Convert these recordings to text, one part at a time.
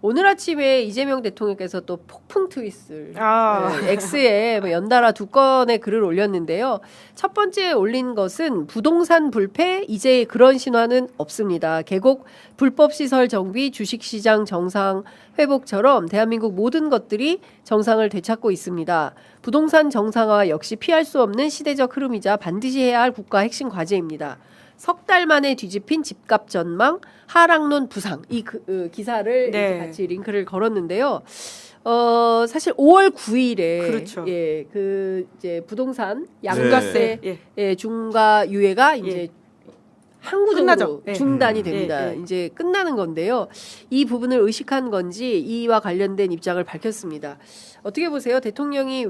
오늘 아침에 이재명 대통령께서 또 폭풍 트윗을 X에 연달아 2건의 글을 올렸는데요. 첫 번째 올린 것은 부동산 불패 이제 그런 신화는 없습니다. 계곡 불법 시설 정비, 주식시장 정상 회복처럼 대한민국 모든 것들이 정상을 되찾고 있습니다. 부동산 정상화 역시 피할 수 없는 시대적 흐름이자 반드시 해야 할 국가 핵심 과제입니다. 석 달 만에 뒤집힌 집값 전망, 하락론 부상 이 기사를 이제 같이 링크를 걸었는데요. 사실 5월 9일에 그렇죠. 이제 부동산 양가세 중과 유예가 이제 항구적으로 중단이 됩니다. 이제 끝나는 건데요. 이 부분을 의식한 건지 이와 관련된 입장을 밝혔습니다. 어떻게 보세요? 대통령이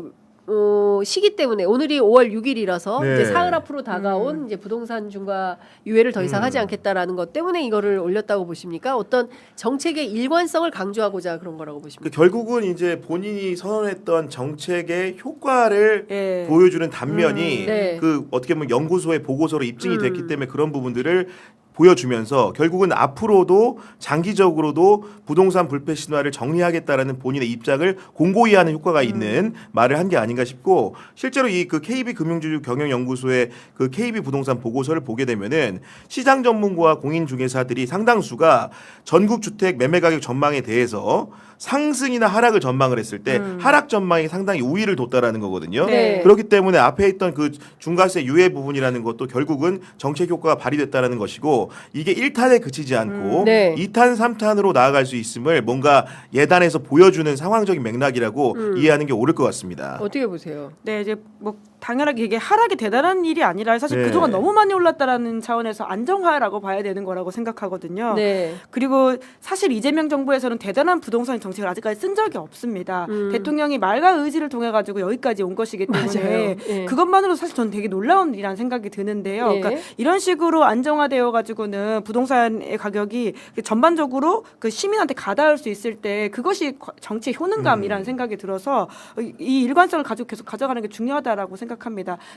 시기 때문에 오늘이 5월 6일이라서 이제 사흘 앞으로 다가온 이제 부동산 중과 유예를 더 이상 하지 않겠다라는 것 때문에 이거를 올렸다고 보십니까? 어떤 정책의 일관성을 강조하고자 그런 거라고 보십니까? 결국은 이제 본인이 선언했던 정책의 효과를 보여주는 단면이 그 어떻게 보면 연구소의 보고서로 입증이 됐기 때문에 그런 부분들을 보여주면서 결국은 앞으로도 장기적으로도 부동산 불패 신화를 정리하겠다라는 본인의 입장을 공고히 하는 효과가 있는 말을 한 게 아닌가 싶고, 실제로 이 그 KB 금융주주 경영연구소의 그 KB 부동산 보고서를 보게 되면은 시장 전문가와 공인중개사들이 상당수가 전국 주택 매매 가격 전망에 대해서 상승이나 하락을 전망을 했을 때 하락 전망이 상당히 우위를 뒀다라는 거거든요. 그렇기 때문에 앞에 있던 그 중과세 유예 부분이라는 것도 결국은 정책 효과가 발휘됐다라는 것이고, 이게 1탄에 그치지 않고 2탄, 3탄으로 나아갈 수 있음을 뭔가 예단해서 보여주는 상황적인 맥락이라고 이해하는 게 옳을 것 같습니다. 어떻게 보세요? 네, 이제 뭐 당연하게 이게 하락이 대단한 일이 아니라 사실 그동안 너무 많이 올랐다라는 차원에서 안정화라고 봐야 되는 거라고 생각하거든요. 그리고 사실 이재명 정부에서는 대단한 부동산 정책을 아직까지 쓴 적이 없습니다. 대통령이 말과 의지를 통해 가지고 여기까지 온 것이기 때문에 그것만으로도 사실 저는 되게 놀라운 일이라는 생각이 드는데요. 그러니까 이런 식으로 안정화되어 가지고는 부동산의 가격이 전반적으로 그 시민한테 가닿을 수 있을 때 그것이 정치의 효능감이라는 생각이 들어서 이 일관성을 가지고 계속 가져가는 게 중요하다라고 생각합니다.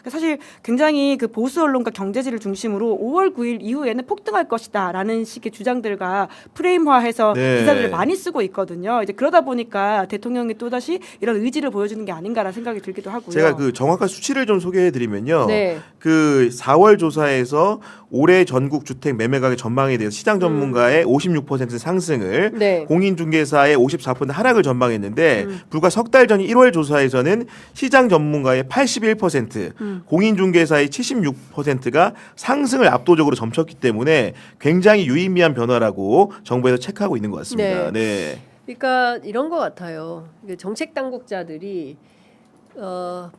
사실 굉장히 그 보수 언론과 경제지를 중심으로 5월 9일 이후에는 폭등할 것이다라는 식의 주장들과 프레임화해서 기사들을 많이 쓰고 있거든요. 이제 그러다 보니까 대통령이 또다시 이런 의지를 보여주는 게 아닌가라는 생각이 들기도 하고요. 제가 그 정확한 수치를 좀 소개해드리면요. 그 4월 조사에서 올해 전국 주택 매매 가격 전망에 대해서 시장 전문가의 56% 상승을 공인중개사의 54% 하락을 전망했는데 불과 석 달 전 1월 조사에서는 시장 전문가의 81%, 공인중개사의 76%가 상승을 압도적으로 점쳤기 때문에 굉장히 유의미한 변화라고 정부에서 체크하고 있는 것 같습니다. 그러니까 이런 것 같아요. 정책 당국자들이 막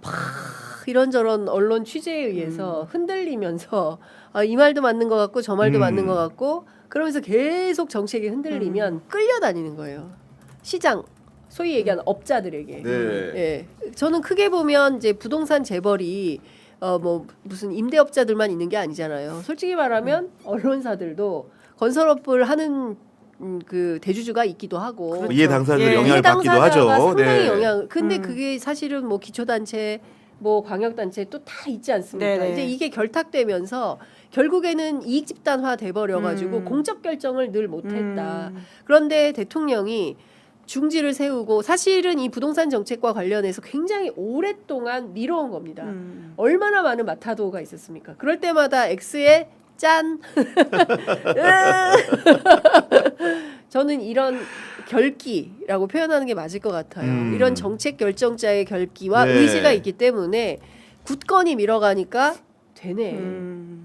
이런저런 언론 취재에 의해서 흔들리면서 이 말도 맞는 것 같고 저 말도 맞는 것 같고 그러면서 계속 정책이 흔들리면 끌려다니는 거예요. 시장 소위 얘기하는 업자들에게. 저는 크게 보면 이제 부동산 재벌이 뭐 무슨 임대업자들만 있는 게 아니잖아요. 솔직히 말하면 언론사들도 건설업을 하는 그 대주주가 있기도 하고 이해 당사자들 영향을 받기도 하죠. 상당히 영향. 근데 그게 사실은 뭐 기초단체, 뭐 광역단체 또 다 있지 않습니까? 이제 이게 결탁되면서 결국에는 이익 집단화 돼버려가지고 공적 결정을 늘 못했다. 그런데 대통령이 중지를 세우고 사실은 이 부동산 정책과 관련해서 굉장히 오랫동안 미뤄온 겁니다. 얼마나 많은 마타도가 있었습니까? 그럴 때마다 X에 짠. 저는 이런 결기라고 표현하는 게 맞을 것 같아요. 이런 정책 결정자의 결기와 의지가 있기 때문에 굳건히 밀어가니까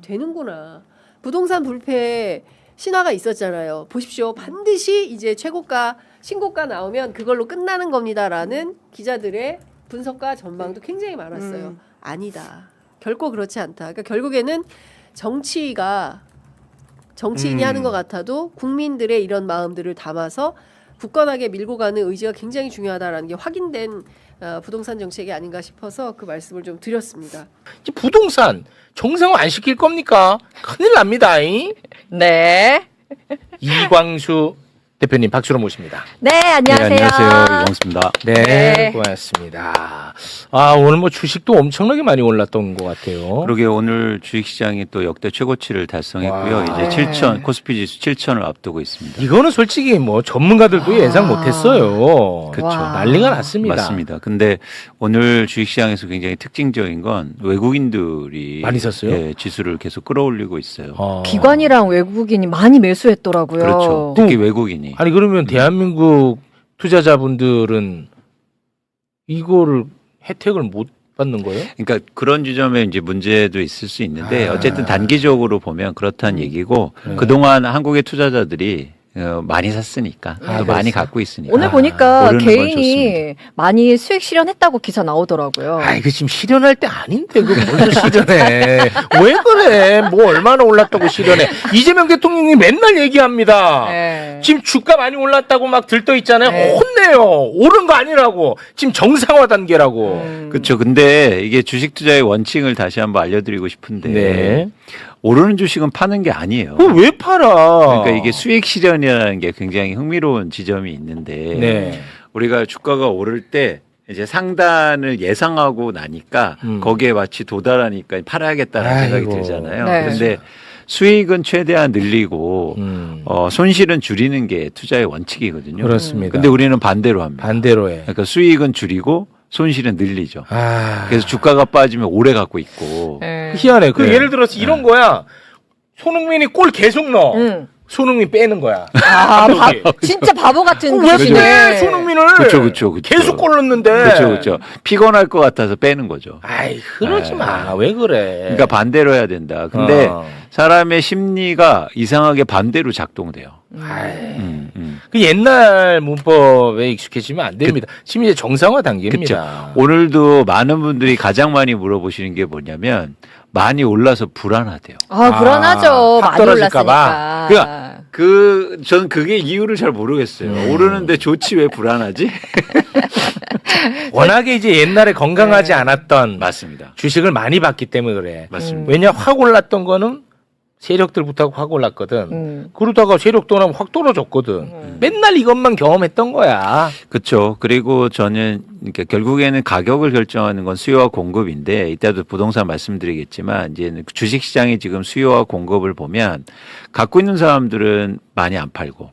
되는구나. 부동산 불패 신화가 있었잖아요. 보십시오. 반드시 이제 최고가 신고가 나오면 그걸로 끝나는 겁니다라는 기자들의 분석과 전망도 굉장히 많았어요. 아니다. 결코 그렇지 않다. 그러니까 결국에는 정치인이 하는 것 같아도 국민들의 이런 마음들을 담아서 굳건하게 밀고 가는 의지가 굉장히 중요하다라는 게 확인된 부동산 정책이 아닌가 싶어서 그 말씀을 좀 드렸습니다. 이제 부동산 정상화 안 시킬 겁니까? 큰일 납니다. 네. 이광수 대표님 박수로 모십니다. 네, 안녕하세요. 네, 안녕하세요. 이광수입니다. 네, 고맙습니다. 아, 오늘 뭐 주식도 엄청나게 많이 올랐던 것 같아요. 그러게 오늘 주식시장이 또 역대 최고치를 달성했고요. 와. 이제 7천, 코스피 지수 7천을 앞두고 있습니다. 이거는 솔직히 뭐 전문가들도 예상 못했어요. 그렇죠. 난리가 났습니다. 맞습니다. 근데 오늘 주식시장에서 굉장히 특징적인 건 외국인들이 많이 샀어요? 예, 지수를 계속 끌어올리고 있어요. 기관이랑 외국인이 많이 매수했더라고요. 그렇죠. 특히 외국인이. 아니 그러면 대한민국 투자자분들은 이거를 혜택을 못 받는 거예요? 그러니까 그런 지점에 이제 문제도 있을 수 있는데 어쨌든 단기적으로 보면 그렇다는 얘기고 그동안 한국의 투자자들이 많이 샀으니까 또 많이 갖고 있으니까 오늘 보니까 오르는 건 개인이 좋습니다. 많이 수익 실현했다고 기사 나오더라고요. 아, 이거 지금 실현할 때 아닌데 그걸 벌써 실현해. 왜 그래? 뭐 얼마나 올랐다고 실현해? 이재명 대통령이 맨날 얘기합니다. 네. 지금 주가 많이 올랐다고 막 들떠 있잖아요. 네. 혼내요. 오른 거 아니라고. 지금 정상화 단계라고. 그렇죠. 근데 이게 주식 투자의 원칙을 다시 한번 알려드리고 싶은데 네. 오르는 주식은 파는 게 아니에요. 그거 왜 팔아? 그러니까 이게 수익 실현이라는 게 굉장히 흥미로운 지점이 있는데 네. 우리가 주가가 오를 때 이제 상단을 예상하고 나니까 거기에 마치 도달하니까 팔아야겠다는 생각이 들잖아요. 네. 그런데 수익은 최대한 늘리고 손실은 줄이는 게 투자의 원칙이거든요. 그렇습니다. 근데 우리는 반대로 합니다. 반대로 해. 그러니까 수익은 줄이고 손실은 늘리죠. 아. 그래서 주가가 빠지면 오래 갖고 있고. 네. 희한해. 그 네. 예를 들어서 이런 거야. 손흥민이 골 계속 넣어. 손흥민 빼는 거야. 아, 진짜 바보 같은 왜 분이네. 빼? 손흥민을 그쵸. 계속 골 넣는데. 그렇죠. 피곤할 것 같아서 빼는 거죠. 아이, 그러지 마. 왜 그래? 그러니까 반대로 해야 된다. 근데 사람의 심리가 이상하게 반대로 작동돼요. 그 옛날 문법에 익숙해지면 안 됩니다. 지금 이제 정상화 단계입니다. 오늘도 많은 분들이 가장 많이 물어보시는 게 뭐냐면 많이 올라서 불안하대요. 아, 불안하죠. 확 많이 떨어질까 올랐으니까. 그러니까 저는 그게 이유를 잘 모르겠어요. 오르는데 좋지 왜 불안하지? 워낙에 이제 옛날에 건강하지 않았던 맞습니다. 주식을 많이 봤기 때문에 그래. 맞습니다. 왜냐 확 올랐던 거는 세력들부터 확 올랐거든. 그러다가 세력 떠나면 확 떨어졌거든. 맨날 이것만 경험했던 거야. 그렇죠. 그리고 저는 그러니까 결국에는 가격을 결정하는 건 수요와 공급인데 이따도 부동산 말씀드리겠지만 이제 주식 시장이 지금 수요와 공급을 보면 갖고 있는 사람들은 많이 안 팔고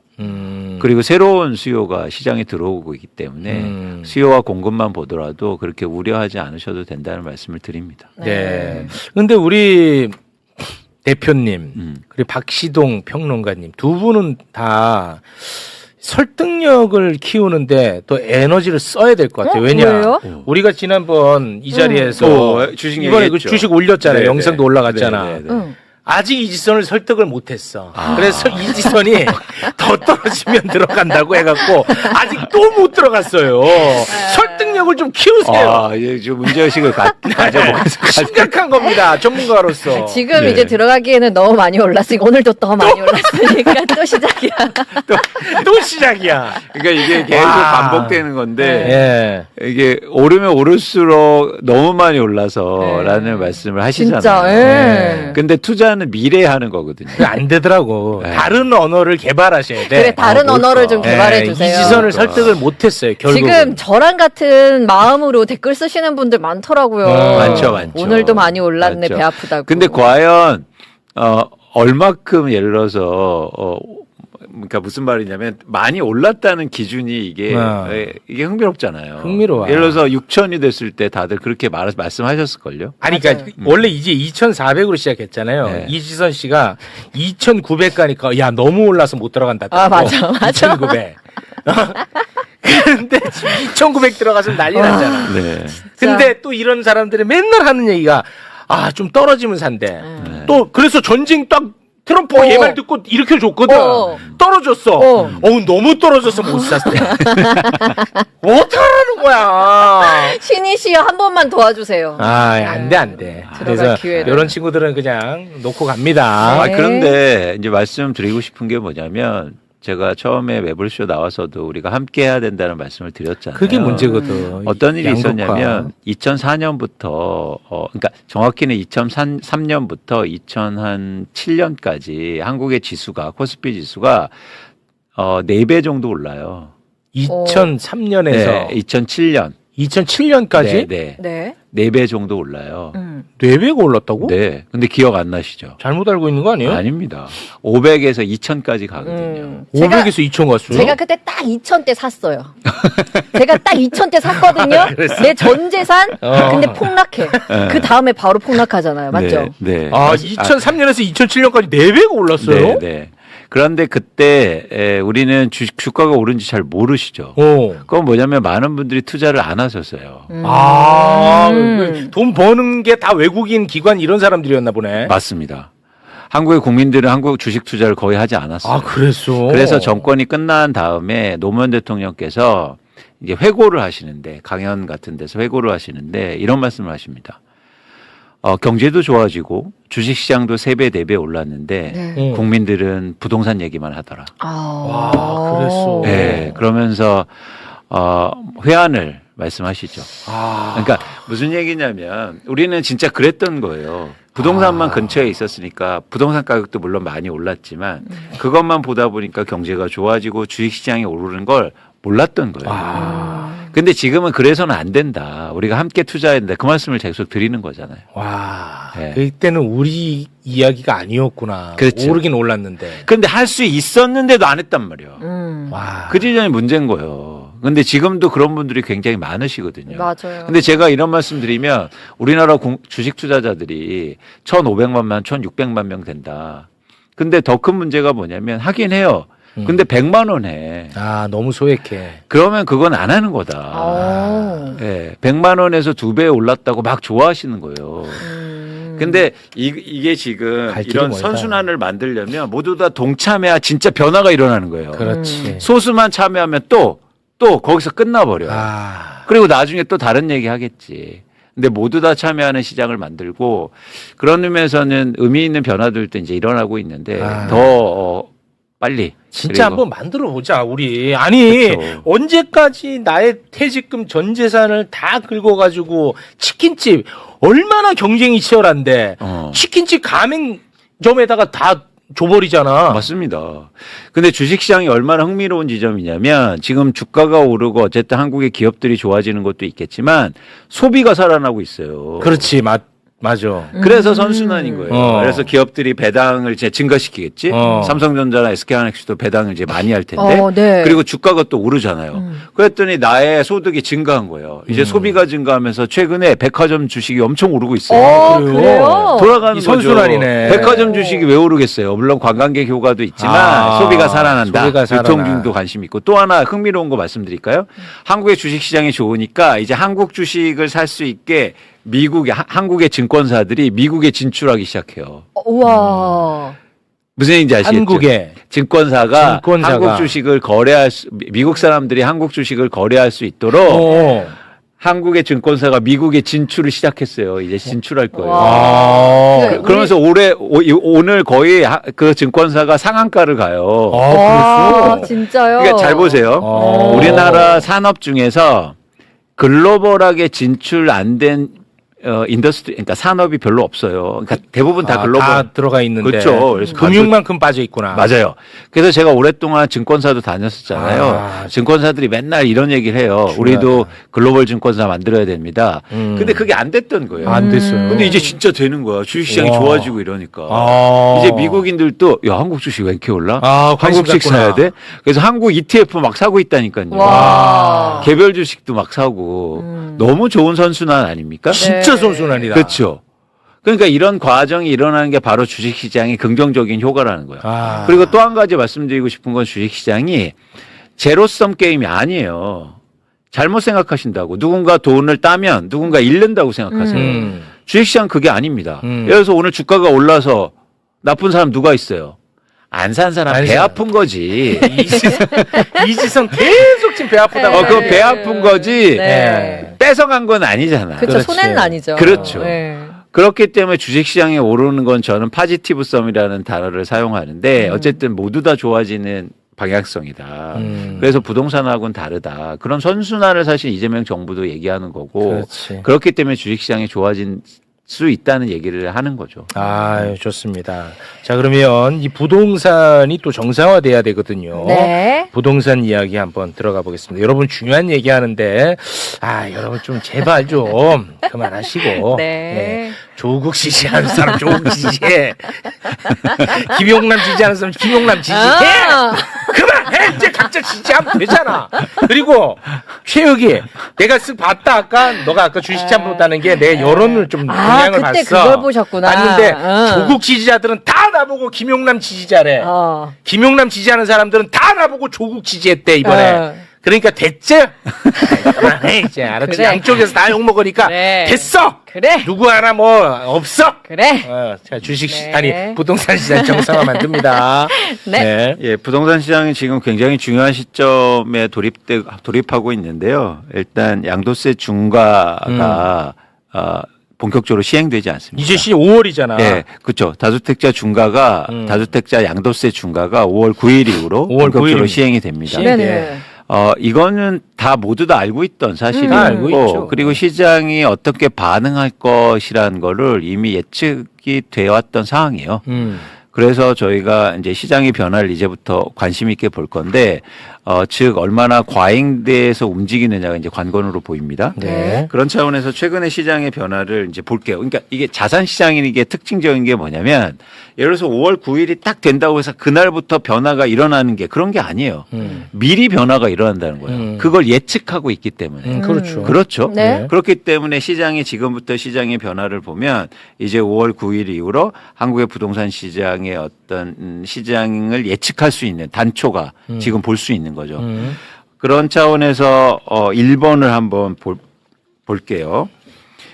그리고 새로운 수요가 시장에 들어오고 있기 때문에 수요와 공급만 보더라도 그렇게 우려하지 않으셔도 된다는 말씀을 드립니다. 네. 근데 우리 대표님 그리고 박시동 평론가님 두 분은 다 설득력을 키우는데 또 에너지를 써야 될 것 같아요. 왜냐? 왜요? 우리가 지난번 이 자리에서 주식 이번에 그 얘기했죠. 주식 올렸잖아요. 네네. 영상도 올라갔잖아. 네네. 아직 이지선을 설득을 못했어. 그래서 이지선이 더 떨어지면 들어간다고 해갖고 아직 또 못 들어갔어요. 설득력을 좀 키우세요. 아, 예, 좀 문제의식을 가져보겠습니다. 심각한 겁니다. 전문가로서. 지금 네. 이제 들어가기에는 너무 많이 올랐으니까 오늘도 더 많이 올랐으니까 또 시작이야. 또 시작이야. 그러니까 이게 계속 반복되는 건데 예. 이게 오르면 오를수록 너무 많이 올라서라는 말씀을 하시잖아요. 진짜. 예. 근데 투자는 미래에 하는 거거든요. 그게 안 되더라고. 네. 다른 언어를 개발하셔야 돼. 그래, 다른 뭘까? 언어를 좀 개발해 주세요. 이지선을 설득을 못했어요. 결국. 지금 저랑 같은 마음으로 댓글 쓰시는 분들 많더라고요. 많죠. 오늘도 많이 올랐네, 많죠. 배 아프다고. 근데 과연 얼마큼 예를 들어서 그러니까 무슨 말이냐면 많이 올랐다는 기준이 이게 흥미롭잖아요. 흥미로워요. 예를 들어서 6천이 됐을 때 다들 그렇게 말씀하셨을걸요. 아니, 그러니까 원래 이제 2,400으로 시작했잖아요. 네. 이지선 씨가 2,900 가니까 야 너무 올라서 못 들어간다. 아, 맞아. 2,900. 근데 지금 2,900 들어가서 난리 났잖아. 네. 근데 또 이런 사람들이 맨날 하는 얘기가 아 좀 떨어지면 산대. 또 그래서 전쟁 딱 트럼프 얘 말 듣고 일으켜 줬거든. 떨어졌어. 너무 떨어져서 못 샀대. 어떡하라는 거야. 신희 씨 한 번만 도와주세요. 안 돼. 그래서 기회를. 이런 친구들은 그냥 놓고 갑니다. 네. 그런데 이제 말씀드리고 싶은 게 뭐냐면 제가 처음에 매불쇼 나와서도 우리가 함께 해야 된다는 말씀을 드렸잖아요. 그게 문제거든. 어떤 일이 양극화. 있었냐면 2004년부터 그러니까 정확히는 2003년부터 2007년까지 한국의 지수가 코스피 지수가 4배 정도 올라요. 2003년에서 네, 2007년. 2007년까지? 네. 네. 4배 정도 올라요. 4배가 올랐다고? 네. 근데 기억 안 나시죠? 잘못 알고 있는 거 아니에요? 아닙니다. 500에서 2000까지 가거든요. 500에서 2000 갔어요? 제가 그때 딱 2000대 샀어요. 제가 딱 2000대 샀거든요. 내 전 재산. 근데 폭락해. 그 다음에 바로 폭락하잖아요. 맞죠? 네. 네. 아, 2003년에서 2007년까지 4배가 올랐어요? 네, 네. 그런데 그때 우리는 주가가 오른지 잘 모르시죠. 그건 뭐냐면 많은 분들이 투자를 안 하셨어요. 돈 버는 게 다 외국인 기관 이런 사람들이었나 보네. 맞습니다. 한국의 국민들은 한국 주식 투자를 거의 하지 않았어요. 아, 그랬어. 그래서 정권이 끝난 다음에 노무현 대통령께서 이제 회고를 하시는데 강연 같은 데서 회고를 하시는데 이런 말씀을 하십니다. 경제도 좋아지고 주식시장도 3배, 4배 올랐는데 국민들은 부동산 얘기만 하더라. 와, 그랬어. 네, 그러면서 회한을 말씀하시죠. 그러니까 무슨 얘기냐면 우리는 진짜 그랬던 거예요. 부동산만 근처에 있었으니까 부동산 가격도 물론 많이 올랐지만 그것만 보다 보니까 경제가 좋아지고 주식시장이 오르는 걸 몰랐던 거예요. 근데 지금은 그래서는 안 된다. 우리가 함께 투자해야 된다. 그 말씀을 계속 드리는 거잖아요. 와, 네. 그때는 우리 이야기가 아니었구나. 그렇죠. 오르긴 올랐는데. 근데 할 수 있었는데도 안 했단 말이에요. 와. 그 지점이 문제인 거예요. 근데 지금도 그런 분들이 굉장히 많으시거든요. 맞아요. 근데 제가 이런 말씀 드리면 우리나라 주식 투자자들이 1,500만 명, 1,600만 명 된다. 근데 더 큰 문제가 뭐냐면 하긴 해요. 근데 100만 원 해. 아, 너무 소액해. 그러면 그건 안 하는 거다. 예, 100만 원에서 2배 올랐다고 막 좋아하시는 거예요. 근데 이게 지금 갈 길이 이런 멀다. 선순환을 만들려면 모두 다 동참해야 진짜 변화가 일어나는 거예요. 그렇지. 소수만 참여하면 또 거기서 끝나버려요. 그리고 나중에 또 다른 얘기 하겠지. 근데 모두 다 참여하는 시장을 만들고 그런 의미에서는 의미 있는 변화들도 이제 일어나고 있는데 더 빨리. 진짜 그리고 한번 만들어 보자, 우리. 아니, 그쵸. 언제까지 나의 퇴직금 전 재산을 다 긁어가지고 치킨집, 얼마나 경쟁이 치열한데, 치킨집 가맹점에다가 다 줘버리잖아. 맞습니다. 근데 주식시장이 얼마나 흥미로운 지점이냐면 지금 주가가 오르고 어쨌든 한국의 기업들이 좋아지는 것도 있겠지만 소비가 살아나고 있어요. 그렇지, 맞아. 그래서 선순환인 거예요. 그래서 기업들이 배당을 이제 증가시키겠지. 어. 삼성전자나 SK하이닉스도 배당을 이제 많이 할 텐데. 네. 그리고 주가가 또 오르잖아요. 그랬더니 나의 소득이 증가한 거예요. 이제 소비가 증가하면서 최근에 백화점 주식이 엄청 오르고 있어요. 그래요? 돌아가는 이 거죠. 선순환이네. 백화점 주식이 왜 오르겠어요? 물론 관광객 효과도 있지만 소비가 살아난다. 소비가 살아나. 유통중도 관심 있고 또 하나 흥미로운 거 말씀드릴까요? 한국의 주식시장이 좋으니까 이제 한국 주식을 살 수 있게 한국의 증권사들이 미국에 진출하기 시작해요. 우와. 무슨 얘기인지 아시겠죠? 한국에 증권사가 한국 주식을 미국 사람들이 한국 주식을 거래할 수 있도록 한국의 증권사가 미국에 진출을 시작했어요. 이제 진출할 거예요. 그러면서 오늘 거의 그 증권사가 상한가를 가요. 그랬어? 진짜요? 그러니까 잘 보세요. 우리나라 산업 중에서 글로벌하게 진출 안 된 인더스트리, 그러니까 산업이 별로 없어요. 그러니까 대부분 다 글로벌. 다 들어가 있는데. 그렇죠. 그래서 금융만큼 빠져 있구나. 맞아요. 그래서 제가 오랫동안 증권사도 다녔었잖아요. 증권사들이 맨날 이런 얘기를 해요. 중요하다. 우리도 글로벌 증권사 만들어야 됩니다. 근데 그게 안 됐던 거예요. 안 됐어요. 근데 이제 진짜 되는 거야. 주식시장이 좋아지고 이러니까. 이제 미국인들도 야, 한국 주식 왜 이렇게 올라? 한국 주식 사야 돼? 그래서 한국 ETF 막 사고 있다니까요. 와. 개별 주식도 막 사고. 너무 좋은 선순환 아닙니까? 진짜 선순환이다. 그렇죠. 그러니까 이런 과정이 일어나는 게 바로 주식시장의 긍정적인 효과라는 거예요. 그리고 또 한 가지 말씀드리고 싶은 건 주식시장이 제로섬 게임이 아니에요. 잘못 생각하신다고. 누군가 돈을 따면 누군가 잃는다고 생각하세요. 주식시장 그게 아닙니다. 예를 들어서 오늘 주가가 올라서 나쁜 사람 누가 있어요? 안 산 사람 배 아픈 거지. 이지성 계속 지금 배 아프다고. 그거 배 아픈 거지. 네. 뺏어간 건 아니잖아. 그렇죠. 손해는 아니죠. 그렇죠. 네. 그렇기 때문에 주식시장에 오르는 건 저는 파지티브 썸이라는 단어를 사용하는데 어쨌든 모두 다 좋아지는 방향성이다. 그래서 부동산하고는 다르다. 그런 선순환을 사실 이재명 정부도 얘기하는 거고 그렇지. 그렇기 때문에 주식시장이 좋아진 수 있다는 얘기를 하는 거죠. 아, 좋습니다. 자, 그러면 이 부동산이 또 정상화돼야 되거든요. 네. 부동산 이야기 한번 들어가 보겠습니다. 여러분 중요한 얘기 하는데, 여러분 좀 제발 좀 그만하시고. 네. 조국 지지하는 사람 조국 지지해. 김용남 지지하는 사람 김용남 지지해. 그만해. 이제 각자 지지하면 되잖아. 그리고 최욱이 내가 쓱 봤다 아까 너가 아까 주식참 보다는 게 내 여론을 좀 영향을 그때 봤어. 그걸 보셨구나. 봤는데 조국 지지자들은 다 나보고 김용남 지지자래. 김용남 지지하는 사람들은 다 나보고 조국 지지했대 이번에. 그러니까 됐지? 그만해 이제 알았지? 그래. 양쪽에서 다 욕먹으니까 그래. 됐어. 그래. 누구 하나 뭐 없어. 그래. 자 주식 네. 아니 부동산 시장 정상화 만듭니다. 네. 예, 부동산 시장이 지금 굉장히 중요한 시점에 돌입하고 있는데요. 일단 양도세 중과가 본격적으로 시행되지 않습니다. 이제 5월이잖아. 네, 그렇죠. 다주택자 중과가 다주택자 양도세 중과가 5월 9일 이후로 5월 본격적으로 9일. 시행이 됩니다. 네네. 이거는 다 모두 다 알고 있던 다 알고 있죠. 사실이고 그리고 시장이 어떻게 반응할 것이라는 거를 이미 예측이 되어 왔던 상황이에요. 그래서 저희가 이제 시장의 변화를 이제부터 관심 있게 볼 건데, 즉 얼마나 과잉돼서 움직이느냐가 이제 관건으로 보입니다. 네. 그런 차원에서 최근의 시장의 변화를 이제 볼게요. 그러니까 이게 자산 시장인 게 특징적인 게 뭐냐면, 예를 들어서 5월 9일이 딱 된다고 해서 그날부터 변화가 일어나는 게 그런 게 아니에요. 미리 변화가 일어난다는 거예요. 그걸 예측하고 있기 때문에. 그렇죠. 그렇죠. 네. 그렇기 때문에 시장이 지금부터 시장의 변화를 보면 이제 5월 9일 이후로 한국의 부동산 시장의 어떤 시장을 예측할 수 있는 단초가 지금 볼 수 있는 거죠. 그런 차원에서 1번을 한번 볼게요.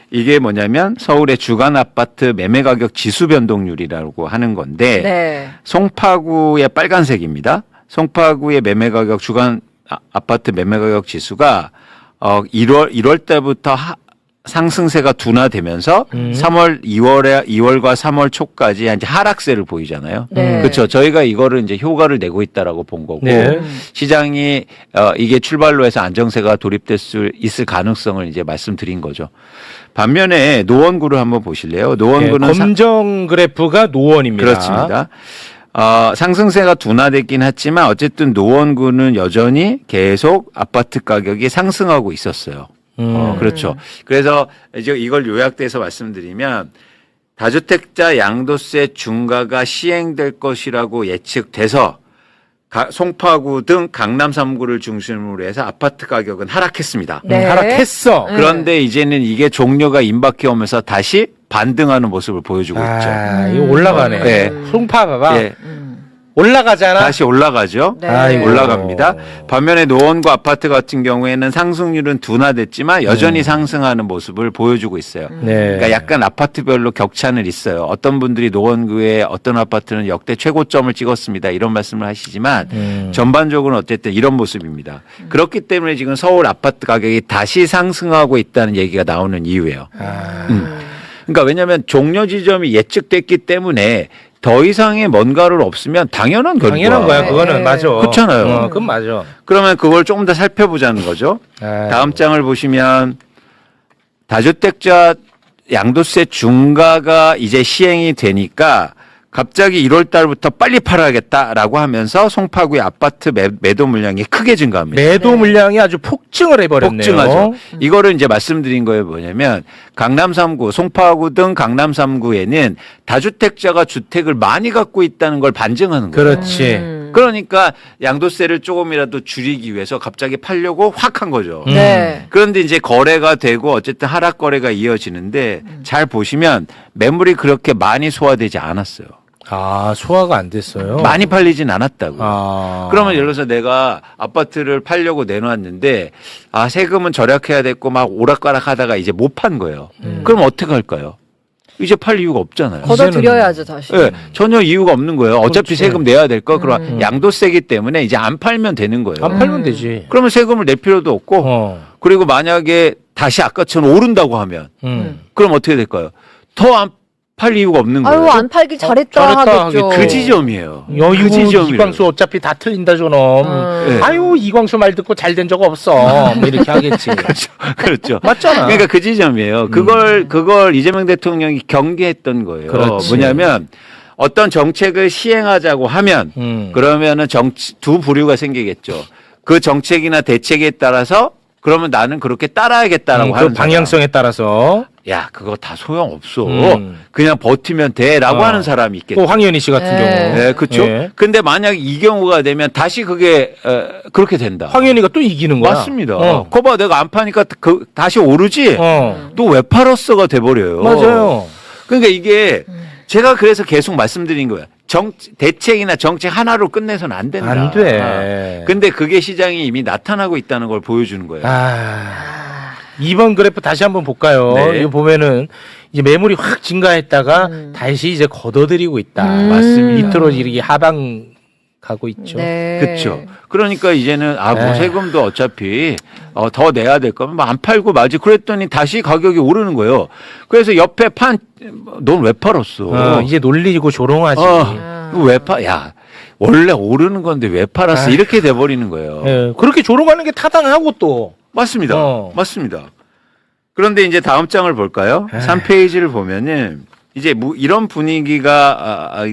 이게 뭐냐면 서울의 주간 아파트 매매 가격 지수 변동률이라고 하는 건데 네. 송파구의 빨간색입니다. 송파구의 매매 가격 주간 아파트 매매 가격 지수가 1월 때부터 상승세가 둔화되면서 2월과 3월 초까지 이제 하락세를 보이잖아요. 네. 그렇죠. 저희가 이거를 이제 효과를 내고 있다라고 본 거고 네. 시장이 이게 출발로 해서 안정세가 도입될 수 있을 가능성을 이제 말씀드린 거죠. 반면에 노원구를 한번 보실래요? 노원구는 검정 그래프가 노원입니다. 그렇습니다. 상승세가 둔화됐긴 했지만 어쨌든 노원구는 여전히 계속 아파트 가격이 상승하고 있었어요. 그렇죠. 그래서 이제 이걸 요약돼서 말씀드리면 다주택자 양도세 중과가 시행될 것이라고 예측돼서 송파구 등 강남 3구를 중심으로 해서 아파트 가격은 하락했습니다. 네. 하락했어. 그런데 이제는 이게 종료가 임박해 오면서 다시 반등하는 모습을 보여주고 있죠. 이거 올라가네. 네. 송파가 예. 올라가잖아. 다시 올라가죠. 네. 아이고. 올라갑니다. 반면에 노원구 아파트 같은 경우에는 상승률은 둔화됐지만 여전히 상승하는 모습을 보여주고 있어요. 네. 그러니까 약간 아파트별로 격차는 있어요. 어떤 분들이 노원구의 어떤 아파트는 역대 최고점을 찍었습니다. 이런 말씀을 하시지만 전반적으로는 어쨌든 이런 모습입니다. 그렇기 때문에 지금 서울 아파트 가격이 다시 상승하고 있다는 얘기가 나오는 이유예요. 그러니까 왜냐하면 종료 지점이 예측됐기 때문에 더 이상의 뭔가를 없으면 당연한 결과. 당연한 거야. 그거는 네. 맞아. 그렇잖아요. 그건 맞아. 그러면 그걸 조금 더 살펴보자는 거죠. 다음 장을 보시면 다주택자 양도세 중과가 이제 시행이 되니까 갑자기 1월 달부터 빨리 팔아야겠다라고 하면서 송파구의 아파트 매도 물량이 크게 증가합니다. 매도 물량이 아주 폭증을 해버렸네요. 폭증하죠. 이거를 이제 말씀드린 거에 뭐냐면 강남 3구, 송파구 등 강남 3구에는 다주택자가 주택을 많이 갖고 있다는 걸 반증하는 거예요. 그렇지. 그러니까 양도세를 조금이라도 줄이기 위해서 갑자기 팔려고 확 한 거죠. 네. 그런데 이제 거래가 되고 어쨌든 하락 거래가 이어지는데 잘 보시면 매물이 그렇게 많이 소화되지 않았어요. 소화가 안 됐어요. 많이 팔리진 않았다고요. 그러면 예를 들어서 내가 아파트를 팔려고 내놓았는데 세금은 절약해야 됐고 막 오락가락 하다가 이제 못 판 거예요. 그럼 어떻게 할까요? 이제 팔 이유가 없잖아요. 걷어들여야죠 다시. 네, 전혀 이유가 없는 거예요. 어차피 그렇지. 세금 내야 될 거. 그럼 양도세기 때문에 이제 안 팔면 되는 거예요. 안 팔면 되지. 그러면 세금을 낼 필요도 없고 그리고 만약에 다시 아까처럼 오른다고 하면 그럼 어떻게 될까요? 더 팔 이유가 없는 거예요. 아유, 안 팔길 잘했다 하겠죠. 그 지점이에요. 그 지점이에요. 이광수 어차피 다 틀린다 저놈. 네. 아유 이광수 말 듣고 잘 된 적 없어. 뭐 이렇게 하겠지. 그렇죠. 맞잖아. 그러니까 그 지점이에요. 그걸 이재명 대통령이 경계했던 거예요. 그렇지. 뭐냐면 어떤 정책을 시행하자고 하면 그러면은 두 부류가 생기겠죠. 그 정책이나 대책에 따라서 그러면 나는 그렇게 따라야겠다라고 하는 그 방향성에 따라서 야 그거 다 소용없어. 그냥 버티면 돼라고 하는 사람이 있겠죠. 또 황현희 씨 같은 경우. 네, 그렇죠. 예. 근데 만약 이 경우가 되면 다시 그게 그렇게 된다. 황현희가 또 이기는 거야. 맞습니다. 거봐 내가 안 파니까 다시 오르지. 또 왜 팔았어가 돼버려요. 맞아요. 그러니까 이게 제가 그래서 계속 말씀드린 거예요. 대책이나 정책 하나로 끝내서는 안 된다. 안 돼. 근데 그게 시장이 이미 나타나고 있다는 걸 보여주는 거예요. 이번 그래프 다시 한번 볼까요? 네. 이거 보면은 이제 매물이 확 증가했다가 다시 이제 걷어들이고 있다. 맞습니다. 밑으로 이렇게 하방 가고 있죠. 네. 그렇죠. 그러니까 이제는 뭐 네. 세금도 어차피 더 내야 될 거면 안 팔고 마지 그랬더니 다시 가격이 오르는 거예요. 그래서 옆에 넌 왜 팔았어? 이제 놀리고 조롱하지. 왜 야 원래 오르는 건데 왜 팔았어? 이렇게 돼버리는 거예요. 예, 그렇게 조롱하는 게 타당하고 또. 맞습니다. 맞습니다. 그런데 이제 다음 장을 볼까요? 3페이지를 보면은 이제 이런 분위기가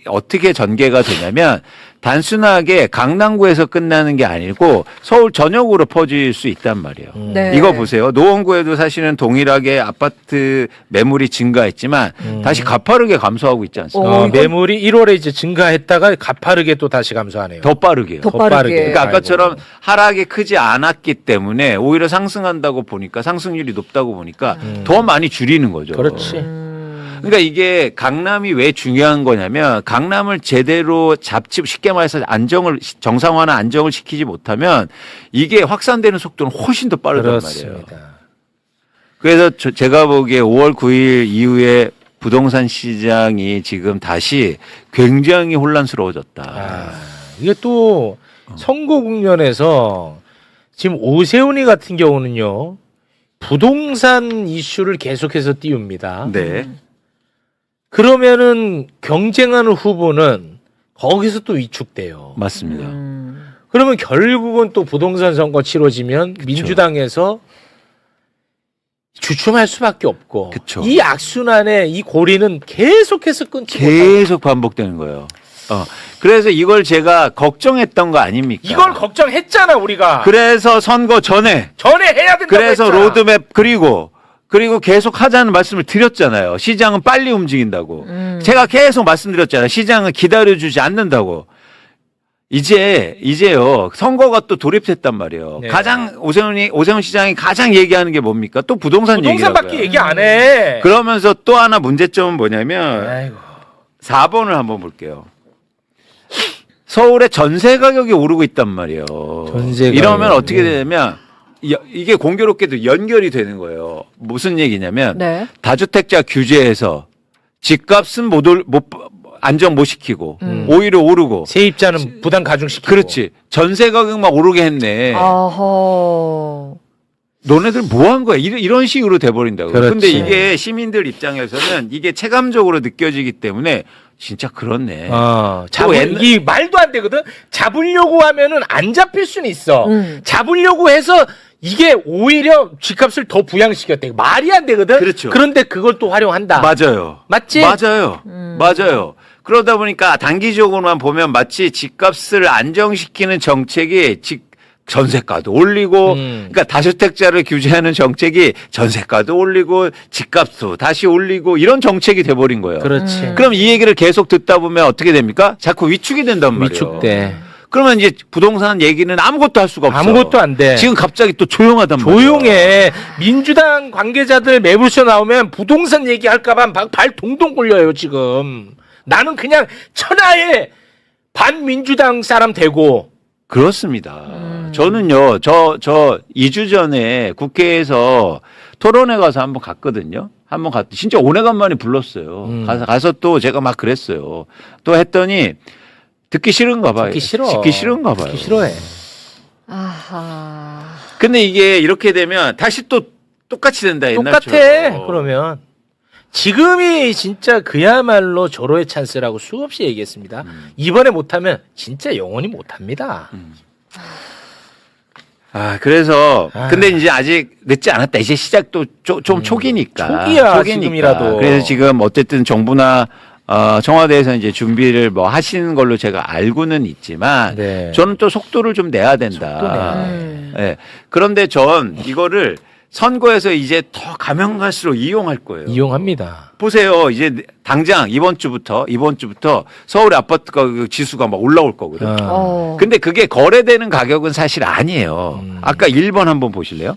어떻게 전개가 되냐면 단순하게 강남구에서 끝나는 게 아니고 서울 전역으로 퍼질 수 있단 말이에요. 네. 이거 보세요. 노원구에도 사실은 동일하게 아파트 매물이 증가했지만 다시 가파르게 감소하고 있지 않습니까? 매물이 1월에 이제 증가했다가 가파르게 또 다시 감소하네요. 더 빠르게요. 더 빠르게. 그러니까 아까처럼 하락이 크지 않았기 때문에 오히려 상승한다고 보니까 상승률이 높다고 보니까 더 많이 줄이는 거죠. 그렇지. 그러니까 이게 강남이 왜 중요한 거냐면 강남을 제대로 쉽게 말해서 정상화나 안정을 시키지 못하면 이게 확산되는 속도는 훨씬 더 빠르단 그렇습니다. 말이에요. 그래서 제가 보기에 5월 9일 이후에 부동산 시장이 지금 다시 굉장히 혼란스러워졌다. 이게 또 선거 국면에서 지금 오세훈이 같은 경우는요. 부동산 이슈를 계속해서 띄웁니다. 네. 그러면은 경쟁하는 후보는 거기서 또 위축돼요. 맞습니다. 그러면 결국은 또 부동산 선거 치러지면 민주당에서 주춤할 수밖에 없고 그쵸. 이 악순환의 이 고리는 계속해서 끊지 못하고 계속 반복되는 거예요. 그래서 이걸 제가 걱정했던 거 아닙니까? 이걸 걱정했잖아 우리가. 그래서 선거 전에 해야 된다고 그래서 했잖아. 로드맵 그리고 계속 하자는 말씀을 드렸잖아요. 시장은 빨리 움직인다고. 제가 계속 말씀드렸잖아요. 시장은 기다려주지 않는다고. 이제요. 선거가 또 돌입했단 말이에요. 네. 가장 오세훈 시장이 가장 얘기하는 게 뭡니까? 또 부동산밖에 부동산밖에 얘기 안 해. 그러면서 또 하나 문제점은 뭐냐면 아이고. 4번을 한번 볼게요. 서울의 전세 가격이 오르고 있단 말이에요. 이러면 어떻게 되냐면 이게 공교롭게도 연결이 되는 거예요. 무슨 얘기냐면 네. 다주택자 규제에서 집값은 안정 못 시키고 오히려 오르고 세입자는 부담 가중시키고. 그렇지. 전세 가격만 오르게 했네. 어허. 너네들 뭐 한 거야? 이런 식으로 돼버린다고. 그렇지. 근데 이게 시민들 입장에서는 이게 체감적으로 느껴지기 때문에 진짜 그렇네. 이 말도 안 되거든. 잡으려고 하면은 안 잡힐 수는 있어. 잡으려고 해서 이게 오히려 집값을 더 부양시켰대. 말이 안 되거든. 그렇죠. 그런데 그걸 또 활용한다. 맞아요. 맞지? 맞아요. 맞아요. 그러다 보니까 단기적으로만 보면 마치 집값을 안정시키는 정책이 전세가도 올리고, 그러니까 다주택자를 규제하는 정책이 전세가도 올리고, 집값도 다시 올리고, 이런 정책이 돼버린 거예요. 그렇지. 그럼 이 얘기를 계속 듣다 보면 어떻게 됩니까? 자꾸 위축이 된단 말이에요. 위축돼. 그러면 이제 부동산 얘기는 아무것도 할 수가 없어. 아무것도 안 돼. 지금 갑자기 또 조용하단 말이에요. 조용해. 민주당 관계자들 매불쇼 나오면 부동산 얘기할까봐 발 동동 굴려요, 지금. 나는 그냥 천하의 반민주당 사람 되고. 그렇습니다. 저는요, 2주 전에 국회에서 토론회 가서 한번 갔거든요. 진짜 오래간만에 불렀어요. 가서 또 제가 막 그랬어요. 또 했더니 듣기 싫은가 봐요. 듣기 싫어. 듣기 싫은가 봐요. 듣기 싫어해. 아하. 근데 이게 이렇게 되면 다시 또 똑같이 된다, 옛날처럼. 똑같아, 그러면. 지금이 진짜 그야말로 절호의 찬스라고 수없이 얘기했습니다. 이번에 못하면 진짜 영원히 못합니다. 그래서 근데 이제 아직 늦지 않았다. 이제 시작도 좀 초기니까. 초기야 지금이라도. 그래서 지금 어쨌든 정부나 청와대에서 이제 준비를 뭐 하시는 걸로 제가 알고는 있지만 네. 저는 또 속도를 좀 내야 된다. 네. 그런데 전 이거를 선거에서 이제 더 가면 갈수록 이용할 거예요. 이용합니다. 보세요. 이제 당장 이번 주부터 서울 아파트 가격 지수가 막 올라올 거거든. 근데 그게 거래되는 가격은 사실 아니에요. 아까 1번 한번 보실래요?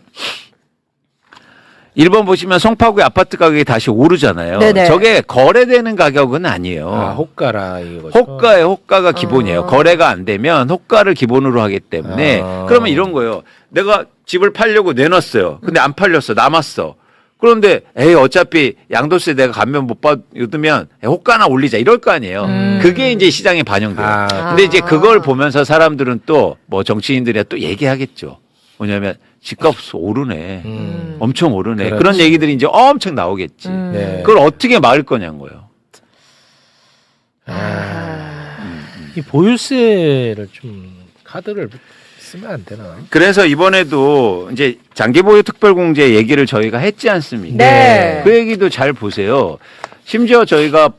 1번 보시면 송파구의 아파트 가격이 다시 오르잖아요. 네네. 저게 거래되는 가격은 아니에요. 호가라 이거죠. 호가가 기본이에요. 거래가 안 되면 호가를 기본으로 하기 때문에 그러면 이런 거예요. 내가 집을 팔려고 내놨어요. 근데 안 팔렸어. 남았어. 그런데 어차피 양도세 내가 감면 못 받으면 호가나 올리자 이럴 거 아니에요. 그게 이제 시장에 반영돼요. 근데 이제 그걸 보면서 사람들은 또 뭐 정치인들이 또 얘기하겠죠. 뭐냐면 집값 오르네. 엄청 오르네. 그렇지. 그런 얘기들이 이제 엄청 나오겠지. 네. 그걸 어떻게 막을 거냐고요. 이 보유세를 좀 카드를 쓰면 안 되나? 그래서 이번에도 이제 장기보유 특별공제 얘기를 저희가 했지 않습니까? 네. 그 얘기도 잘 보세요. 심지어 저희가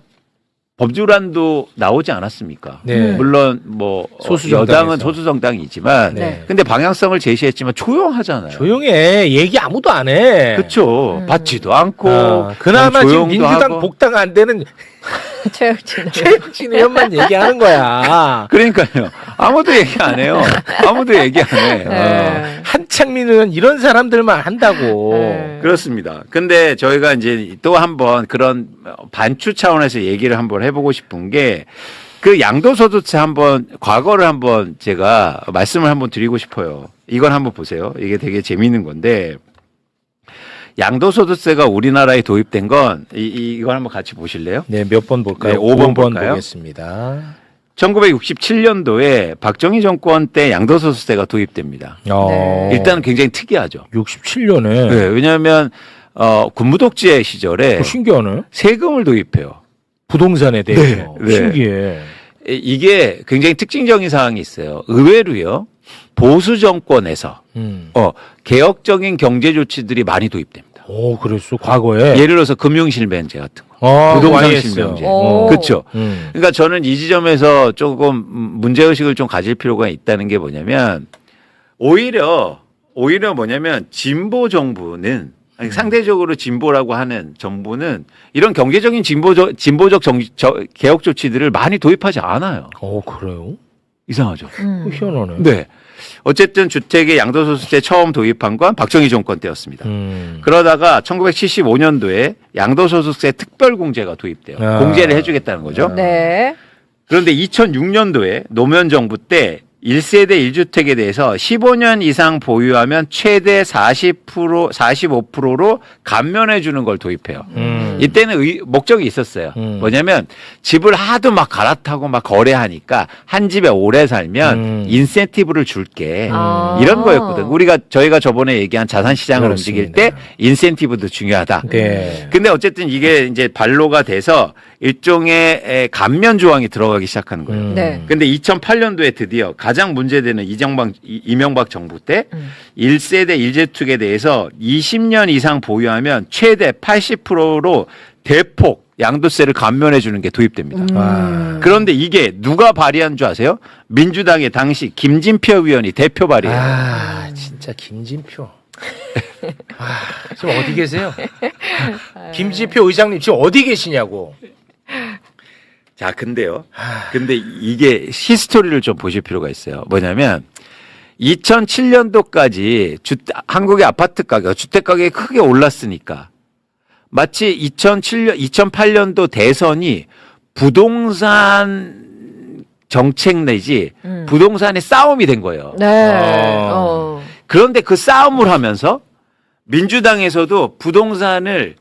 법률안도 나오지 않았습니까? 네. 물론 뭐 소수정당에서. 여당은 소수정당이지만 네. 근데 방향성을 제시했지만 조용하잖아요. 조용해. 얘기 아무도 안 해. 그렇죠. 받지도 않고 그나마 지금 조용도 민주당 하고. 복당 안 되는 최혁진 의원만 얘기하는 거야. 그러니까요. 아무도 얘기 안 해요. 아무도 얘기 안 해. 네. 한창민 의원 이런 사람들만 한다고. 그렇습니다. 근데 저희가 이제 또 한번 그런 반추 차원에서 얘기를 한번 해보고 싶은 게 그 양도소득세 한번 과거를 한번 제가 말씀을 한번 드리고 싶어요. 이걸 한번 보세요. 이게 되게 재미있는 건데 양도소득세가 우리나라에 도입된 건 이걸 한번 같이 보실래요? 네, 몇 번 볼까요? 네, 5번 5번 볼까요? 보겠습니다. 1967년도에 박정희 정권 때 양도소득세가 도입됩니다. 네. 일단은 굉장히 특이하죠. 67년에. 네, 왜냐하면 군부독재 시절에 신기하네. 세금을 도입해요. 부동산에 대해서. 네. 신기해. 이게 굉장히 특징적인 사항이 있어요. 의외로요. 보수 정권에서 개혁적인 경제 조치들이 많이 도입됩니다. 오, 그랬어. 과거에. 예를 들어서 금융실명제 같은 거. 부동산 실명제. 그렇죠. 그러니까 저는 이 지점에서 조금 문제의식을 좀 가질 필요가 있다는 게 뭐냐면 오히려 뭐냐면 진보 정부는 상대적으로 진보라고 하는 정부는 이런 경제적인 진보적 개혁 조치들을 많이 도입하지 않아요. 그래요? 이상하죠. 희한하네. 네. 어쨌든 주택의 양도소득세 처음 도입한 건 박정희 정권 때였습니다. 그러다가 1975년도에 양도소득세 특별공제가 도입돼요. 공제를 해주겠다는 거죠. 네. 그런데 2006년도에 노무현 정부 때 1세대 1주택에 대해서 15년 이상 보유하면 최대 45%로 감면해 주는 걸 도입해요. 이때는 목적이 있었어요. 뭐냐면 집을 하도 막 갈아타고 막 거래하니까 한 집에 오래 살면 인센티브를 줄게. 이런 거였거든. 저희가 저번에 얘기한 자산 시장을 움직일 때 인센티브도 중요하다. 네. 근데 어쨌든 이게 이제 발로가 돼서 일종의 감면 조항이 들어가기 시작하는 거예요. 네. 근데 2008년도에 드디어 가장 문제되는 이명박 정부 때 1세대 1주택에 대해서 20년 이상 보유하면 최대 80%로 대폭 양도세를 감면해 주는 게 도입됩니다. 그런데 이게 누가 발의한 줄 아세요? 민주당의 당시 김진표 의원이 대표 발의해요. 진짜 김진표. 지금 어디 계세요? 김진표 의장님 지금 어디 계시냐고. 자, 근데 이게 히스토리를 좀 보실 필요가 있어요. 뭐냐면 2007년도까지 한국의 아파트 가격, 주택 가격이 크게 올랐으니까 마치 2008년도 대선이 부동산 정책 내지 부동산의 싸움이 된 거예요. 네. 그런데 그 싸움을 하면서 민주당에서도 부동산을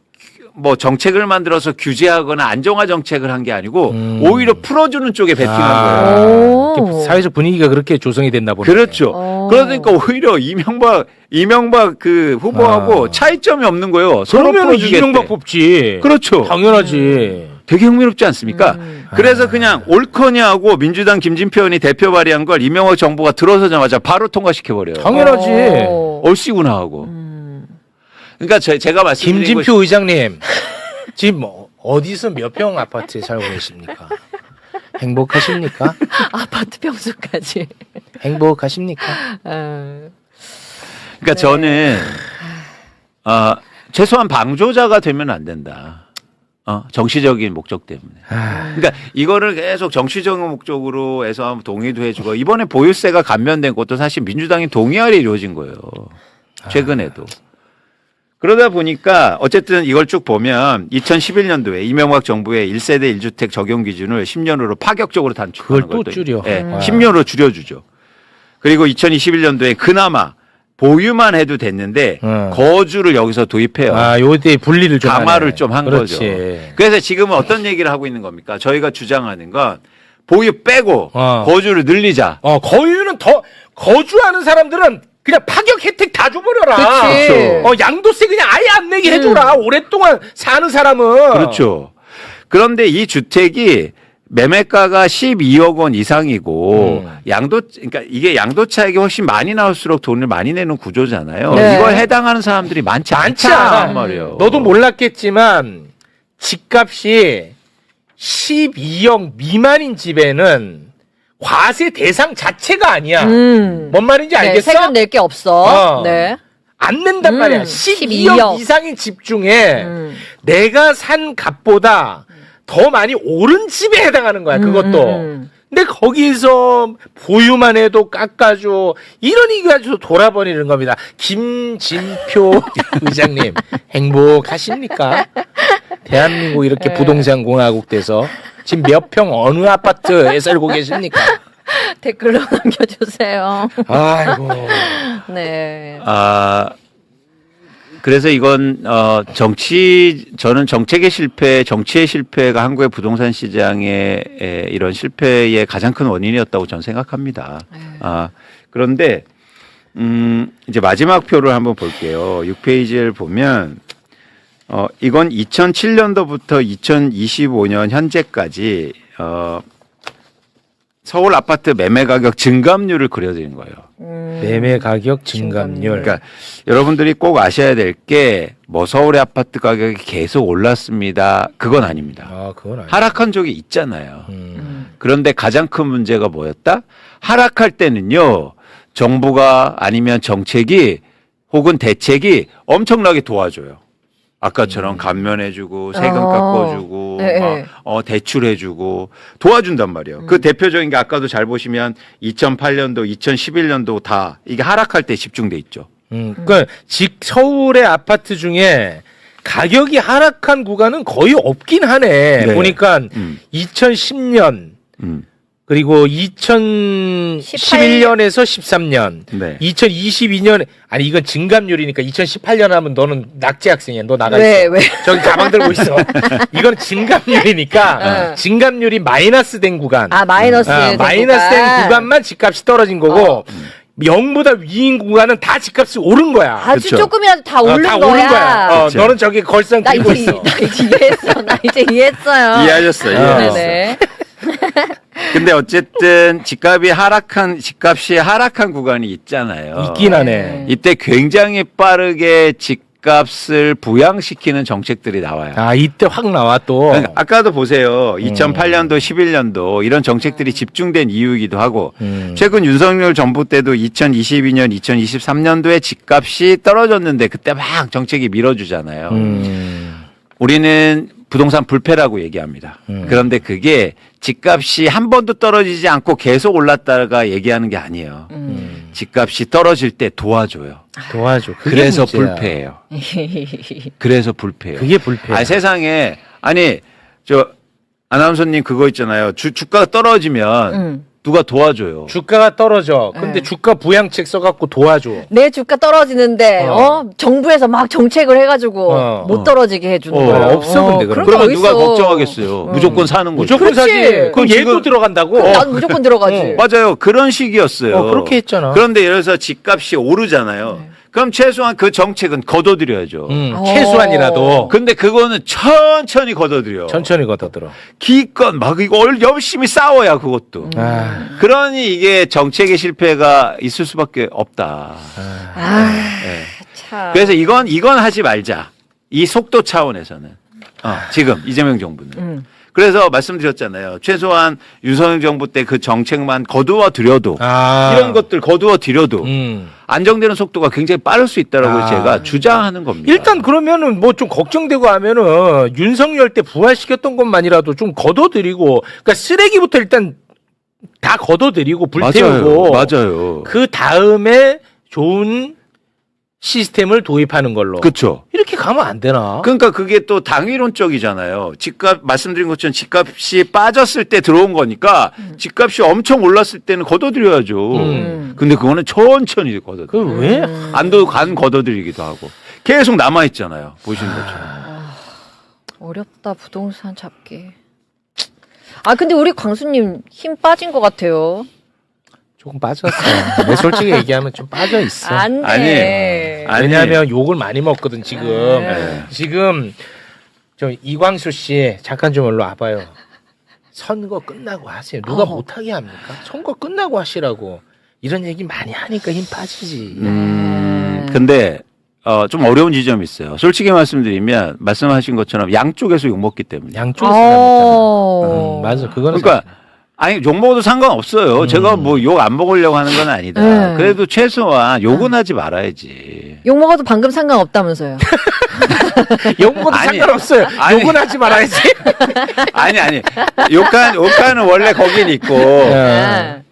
뭐 정책을 만들어서 규제하거나 안정화 정책을 한 게 아니고 오히려 풀어주는 쪽에 베팅한 거예요. 사회적 분위기가 그렇게 조성이 됐나 보네. 그렇죠. 그러니까 오히려 이명박 그 후보하고 차이점이 없는 거예요. 서로 그러면 풀어주겠대. 이명박 뽑지. 그렇죠. 당연하지. 되게 흥미롭지 않습니까? 그래서 그냥 옳거냐 하고 민주당 김진표 의원이 대표 발의한 걸 이명박 정부가 들어서자마자 바로 통과시켜버려요. 당연하지. 얼씨구나 하고. 그러니까 제가 말씀드린 김진표 의장님 지금 어디서 몇 평 아파트에 살고 계십니까? 행복하십니까? 아파트 평수까지. 행복하십니까? 그러니까 저는 최소한 방조자가 되면 안 된다. 정치적인 목적 때문에. 그러니까 이거를 계속 정치적인 목적으로 해서 동의도 해주고 이번에 보유세가 감면된 것도 사실 민주당이 동의하에 이루어진 거예요. 최근에도. 그러다 보니까 어쨌든 이걸 쭉 보면 2011년도에 이명박 정부의 1세대 1주택 적용 기준을 10년으로 파격적으로 단축하는 그걸 또 줄여. 네, 10년으로 줄여주죠. 그리고 2021년도에 그나마 보유만 해도 됐는데 거주를 여기서 도입해요. 요때 분리를 좀 강화를 좀 한 거죠. 그래서 지금은 어떤 얘기를 하고 있는 겁니까? 저희가 주장하는 건 보유 빼고 거주를 늘리자. 거주는 더 거주하는 사람들은 그냥 파격 혜택 다 줘버려라. 그렇죠. 양도세 그냥 아예 안 내게 해줘라. 오랫동안 사는 사람은. 그렇죠. 그런데 이 주택이 매매가가 12억 원 이상이고 그러니까 이게 양도 차익이 훨씬 많이 나올수록 돈을 많이 내는 구조잖아요. 네. 이걸 해당하는 사람들이 많지 않단 말이에요. 너도 몰랐겠지만 집값이 12억 미만인 집에는 과세 대상 자체가 아니야. 뭔 말인지 알겠어? 세금 낼 게 없어. 네. 안 낸단 말이야. 12억 이상인 집 중에 내가 산 값보다 더 많이 오른 집에 해당하는 거야. 그것도. 근데 거기서 보유만 해도 깎아줘. 이런 얘기 가지고 돌아버리는 겁니다. 김진표 의장님 행복하십니까? 대한민국 이렇게 부동산 공화국 돼서 지금 몇 평 어느 아파트에 살고 계십니까? 댓글로 남겨주세요. 아이고. 네. 그래서 이건 저는 정책의 실패, 정치의 실패가 한국의 부동산 시장의 이런 실패의 가장 큰 원인이었다고 저는 생각합니다. 그런데 이제 마지막 표를 한번 볼게요. 6페이지를 보면 이건 2007년도부터 2025년 현재까지 서울 아파트 매매 가격 증감률을 그려드린 거예요. 매매 가격 증감률. 그러니까 여러분들이 꼭 아셔야 될 게 뭐 서울의 아파트 가격이 계속 올랐습니다. 그건 아닙니다. 그건 아니에요. 하락한 적이 있잖아요. 그런데 가장 큰 문제가 뭐였다? 하락할 때는요. 정부가 아니면 정책이 혹은 대책이 엄청나게 도와줘요. 아까처럼 감면해주고 세금 깎아주고 네. 대출해주고 도와준단 말이에요. 그 대표적인 게 아까도 잘 보시면 2008년도, 2011년도 다 이게 하락할 때 집중돼 있죠. 그러니까 서울의 아파트 중에 가격이 하락한 구간은 거의 없긴 하네. 네. 보니까 2010년 그리고 2011년에서 13년, 네. 2022년 아니 이건 증감률이니까 2018년 하면 너는 낙제 학생이야. 너 나가 있어. 왜? 저기 가방 들고 있어. 이건 증감률이니까 증감률이 마이너스 된 구간. 마이너스 마이너스 된 구간만 집값이 떨어진 거고 0보다 위인 구간은 다 집값이 오른 거야. 아주 그쵸? 조금이라도 다 오른 다 거야. 오른 거야. 그쵸. 너는 저기 걸상 나 들고 이제 있어. 나 이제 이해했어요. 이해하셨어요. 네네. 근데 어쨌든 집값이 하락한 구간이 있잖아요. 있긴 하네. 이때 굉장히 빠르게 집값을 부양시키는 정책들이 나와요. 이때 확 나와 또. 그러니까 아까도 보세요. 2008년도, 11년도 이런 정책들이 집중된 이유이기도 하고 최근 윤석열 정부 때도 2022년, 2023년도에 집값이 떨어졌는데 그때 막 정책이 밀어주잖아요. 우리는 부동산 불패라고 얘기합니다. 그런데 그게 집값이 한 번도 떨어지지 않고 계속 올랐다가 얘기하는 게 아니에요. 집값이 떨어질 때 도와줘요. 도와줘. 그래서 문제야. 불패예요. 그래서 불패예요. 그게 불패야. 세상에 아나운서님 그거 있잖아요. 주가가 떨어지면 누가 도와줘요. 주가가 떨어져. 근데 주가 부양책 써갖고 도와줘. 내 주가 떨어지는데 정부에서 막 정책을 해가지고 못 떨어지게 해주는 거야. 없어 근데 그러면 누가 걱정하겠어요. 무조건 사는 거죠. 무조건 사지. 그럼 얘도 들어간다고. 난 무조건 들어가지. 맞아요. 그런 식이었어요. 그렇게 했잖아. 그런데 예를 들어서 집값이 오르잖아요. 그럼 최소한 그 정책은 걷어들여야죠. 최소한이라도. 근데 그거는 천천히 걷어들여. 천천히 걷어들어. 기껏 막 이거 열심히 싸워야 그것도. 그러니 이게 정책의 실패가 있을 수밖에 없다. 네. 참. 그래서 이건 하지 말자. 이 속도 차원에서는. 지금 이재명 정부는. 그래서 말씀드렸잖아요. 최소한 윤석열 정부 때 그 정책만 거두어 들여도 이런 것들 거두어 들여도 안정되는 속도가 굉장히 빠를 수 있다라고 제가 주장하는 겁니다. 일단 그러면은 뭐 좀 걱정되고 하면은 윤석열 때 부활시켰던 것만이라도 좀 걷어들이고, 그러니까 쓰레기부터 일단 다 걷어들이고 불태우고, 맞아요. 그 다음에 좋은 시스템을 도입하는 걸로. 그렇죠. 이렇게 가면 안 되나? 그러니까 그게 또 당위론적이잖아요. 집값 말씀드린 것처럼 집값이 빠졌을 때 들어온 거니까 집값이 엄청 올랐을 때는 걷어들여야죠. 근데 그거는 천천히 걷어들여. 그 왜? 안 걷어들이기도 하고 계속 남아 있잖아요. 보시는 것처럼. 어렵다 부동산 잡기. 근데 우리 광수님 힘 빠진 것 같아요. 조금 빠졌어. 내 솔직히 얘기하면 좀 빠져 있어. 안 돼. 왜냐하면 욕을 많이 먹거든 지금. 지금 저 이광수 씨 잠깐 좀 일로 와봐요. 선거 끝나고 하세요. 누가 못하게 합니까? 선거 끝나고 하시라고. 이런 얘기 많이 하니까 힘 빠지지. 근데 좀 어려운 지점이 있어요. 솔직히 말씀드리면 말씀하신 것처럼 양쪽에서 욕먹기 때문에. 양쪽에서 맞아. 그거는 그러니까 아니 욕 먹어도 상관없어요. 제가 뭐 욕 안 먹으려고 하는 건 아니다. 그래도 최소한 욕은 하지 말아야지. 욕 먹어도 방금 상관없다면서요. 욕 먹어도 상관없어요. 욕은 하지 말아야지. 아니 욕하는 원래 거긴 있고.